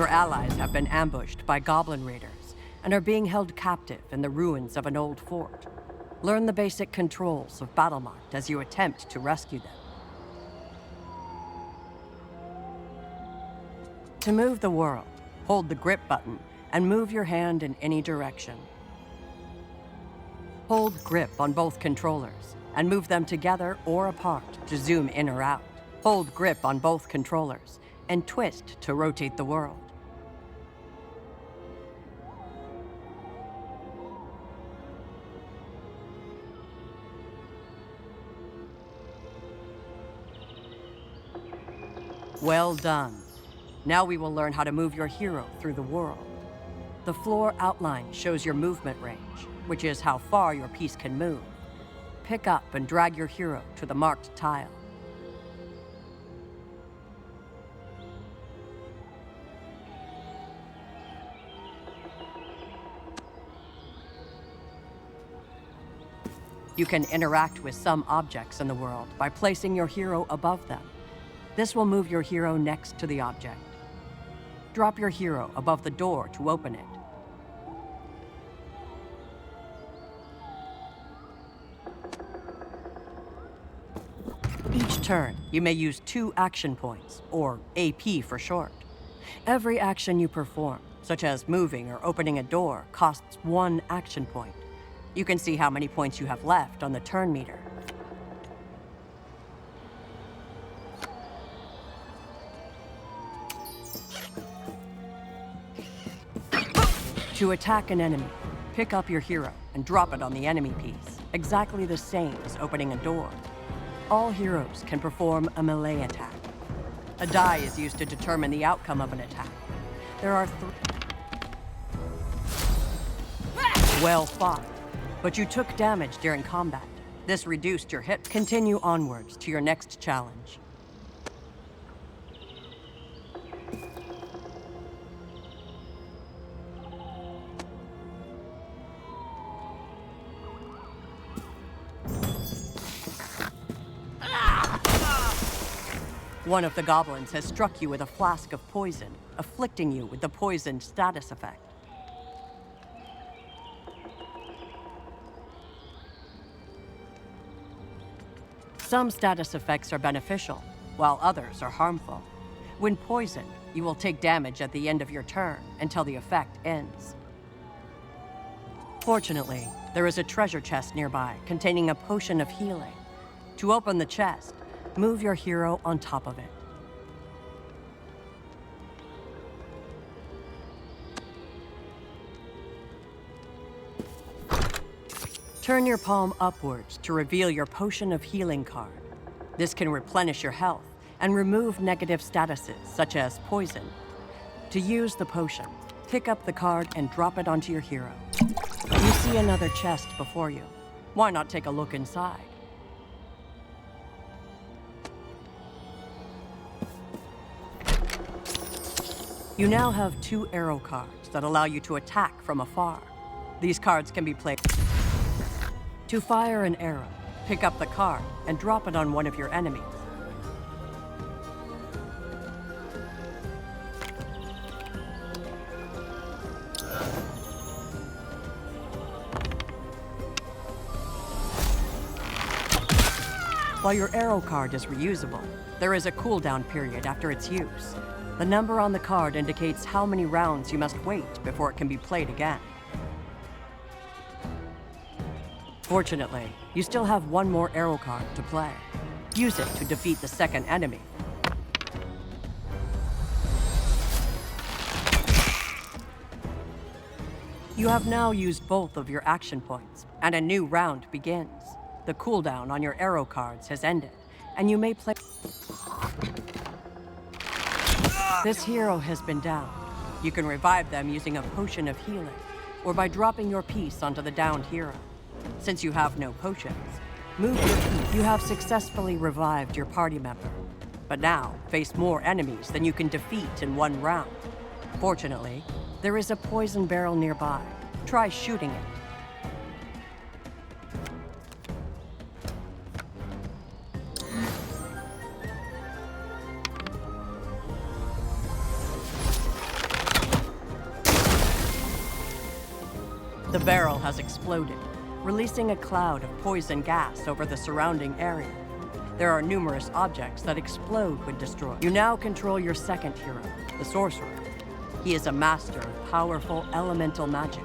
Your allies have been ambushed by goblin raiders and are being held captive in the ruins of an old fort. Learn the basic controls of BattleMarked as you attempt to rescue them. To move the world, hold the grip button and move your hand in any direction. Hold grip on both controllers and move them together or apart to zoom in or out. Hold grip on both controllers and twist to rotate the world. Well done. Now we will learn how to move your hero through the world. The floor outline shows your movement range, which is how far your piece can move. Pick up and drag your hero to the marked tile. You can interact with some objects in the world by placing your hero above them. This will move your hero next to the object. Drop your hero above the door to open it. Each turn, you may use 2 action points, or AP for short. Every action you perform, such as moving or opening a door, costs 1 action point. You can see how many points you have left on the turn meter. To attack an enemy, pick up your hero and drop it on the enemy piece, exactly the same as opening a door. All heroes can perform a melee attack. A die is used to determine the outcome of an attack. There are 3. Well fought, but you took damage during combat. This reduced your hit. Continue onwards to your next challenge. One of the goblins has struck you with a flask of poison, afflicting you with the poisoned status effect. Some status effects are beneficial, while others are harmful. When poisoned, you will take damage at the end of your turn until the effect ends. Fortunately, there is a treasure chest nearby containing a potion of healing. To open the chest, move your hero on top of it. Turn your palm upwards to reveal your potion of healing card. This can replenish your health and remove negative statuses such as poison. To use the potion, pick up the card and drop it onto your hero. You see another chest before you. Why not take a look inside? You now have 2 arrow cards that allow you to attack from afar. These cards can be played. To fire an arrow, pick up the card and drop it on one of your enemies. While your arrow card is reusable, there is a cooldown period after its use. The number on the card indicates how many rounds you must wait before it can be played again. Fortunately, you still have 1 more arrow card to play. Use it to defeat the second enemy. You have now used both of your action points, and a new round begins. The cooldown on your arrow cards has ended, and you may play. This hero has been downed. You can revive them using a potion of healing, or by dropping your piece onto the downed hero. Since you have no potions, move your piece. You have successfully revived your party member, but now face more enemies than you can defeat in 1 round. Fortunately, there is a poison barrel nearby. Try shooting it. The barrel has exploded, releasing a cloud of poison gas over the surrounding area. There are numerous objects that explode when destroyed. You now control your second hero, the Sorcerer. He is a master of powerful elemental magic.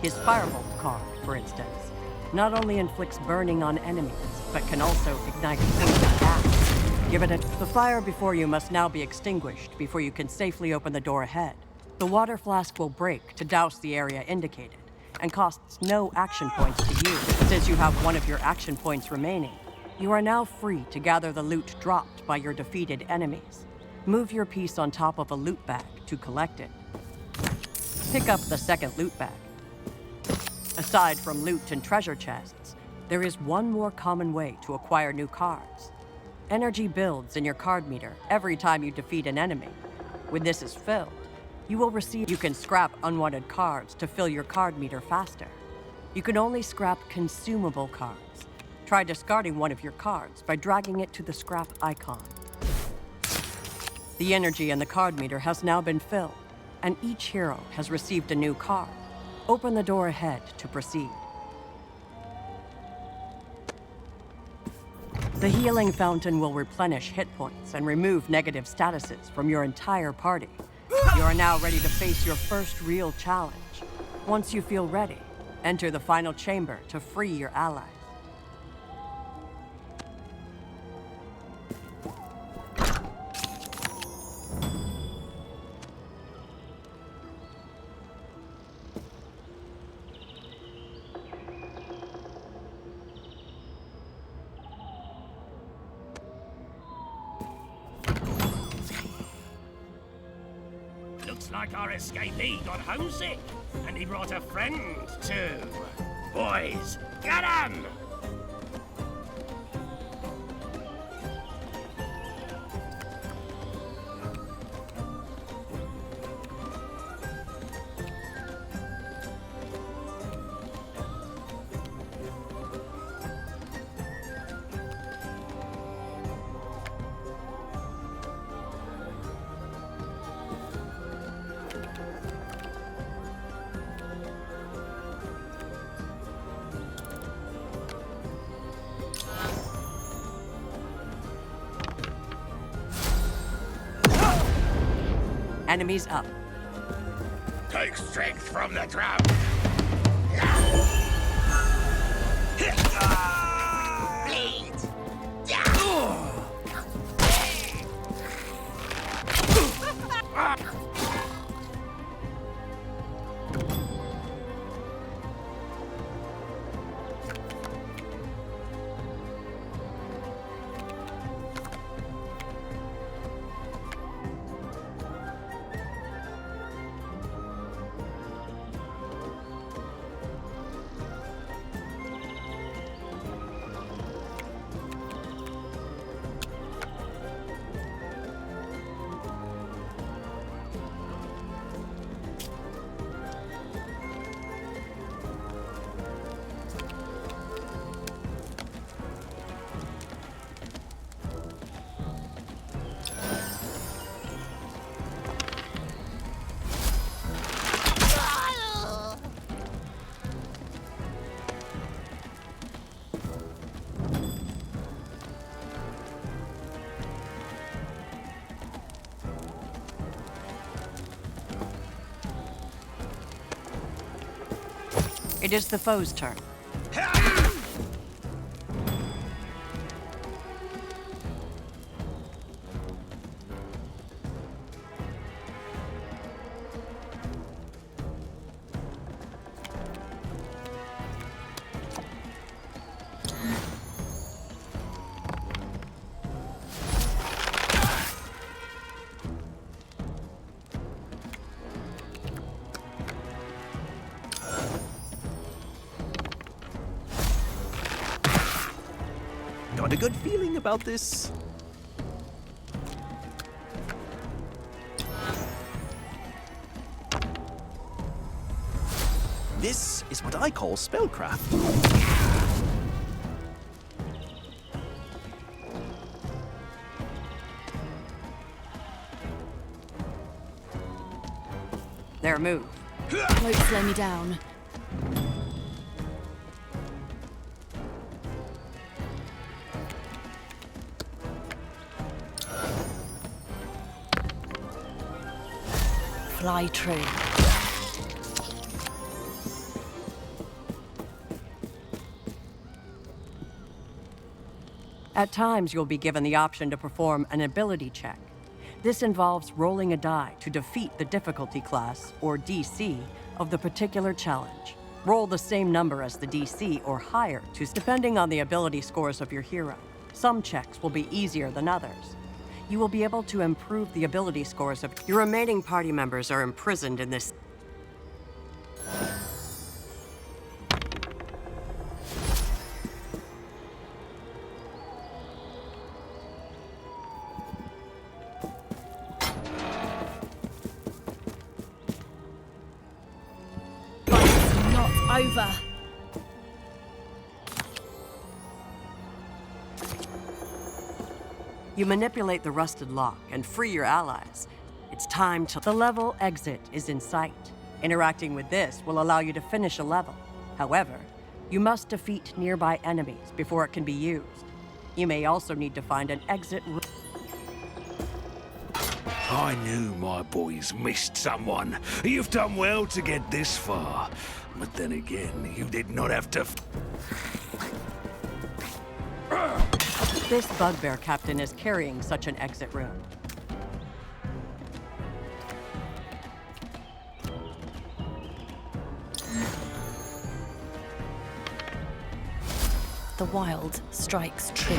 His Firebolt card, for instance, not only inflicts burning on enemies, but can also ignite poison gas. Give it the fire before you must now be extinguished before you can safely open the door ahead. The water flask will break to douse the area indicated, and costs no action points to use. Since you have one of your action points remaining, you are now free to gather the loot dropped by your defeated enemies. Move your piece on top of a loot bag to collect it. Pick up the second loot bag. Aside from loot and treasure chests, there is one more common way to acquire new cards. Energy builds in your card meter every time you defeat an enemy. When this is filled, you can scrap unwanted cards to fill your card meter faster. You can only scrap consumable cards. Try discarding one of your cards by dragging it to the scrap icon. The energy in the card meter has now been filled, and each hero has received a new card. Open the door ahead to proceed. The healing fountain will replenish hit points and remove negative statuses from your entire party. You are now ready to face your first real challenge. Once you feel ready, enter the final chamber to free your allies. Looks like our escapee got homesick, and he brought a friend too. Boys, get him! Enemies up. Take strength from the drought. Bleed. It is the foe's turn. Got a good feeling about this. This is what I call spellcraft. Their move. Won't slow me down. supply train. At times, you'll be given the option to perform an ability check. This involves rolling a die to defeat the difficulty class, or DC, of the particular challenge. Roll the same number as the DC or higher depending on the ability scores of your hero. Some checks will be easier than others. You will be able to improve the ability scores of your remaining party members are imprisoned in this. Over. You manipulate the rusted lock and free your allies. It's time to... The level exit is in sight. Interacting with this will allow you to finish a level. However, you must defeat nearby enemies before it can be used. You may also need to find an exit route. I knew my boys missed someone. You've done well to get this far. But then again, you did not have to... This bugbear captain is carrying such an exit room. The wild strikes true.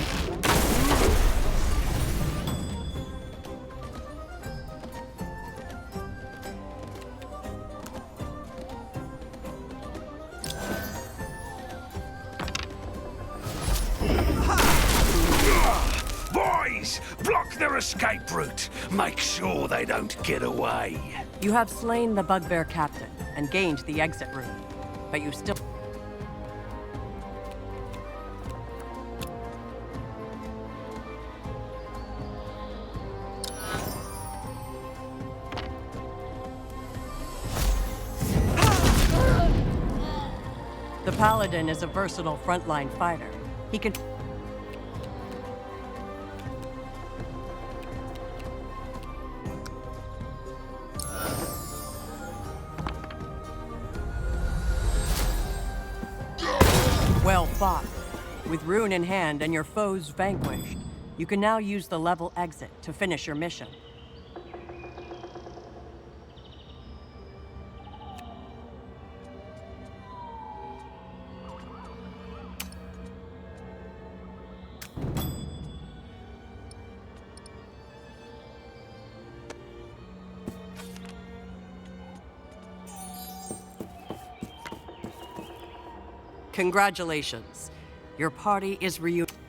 Boys, block their escape route. Make sure they don't get away. You have slain the bugbear captain and gained the exit room, but you still... The Paladin is a versatile frontline fighter. He can... Well fought. With rune in hand and your foes vanquished, you can now use the level exit to finish your mission. Congratulations. Your party is reunited.